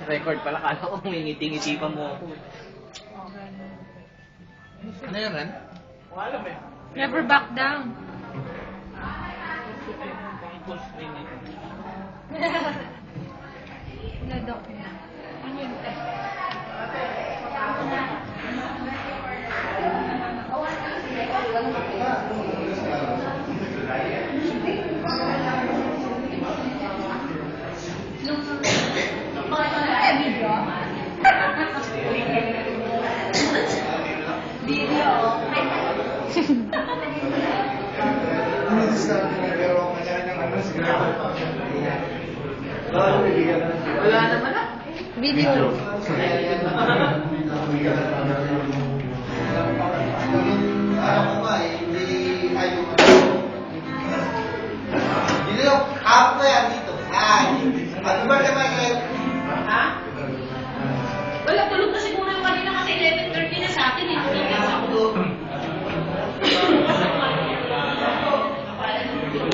Record pala, kala ko ngingiti-ngiti pa mo ako. Ano yan, Ren? Never back down. Nadok na. Ano yun? Video. Wala naman ah. Video. Hindi ako na yan.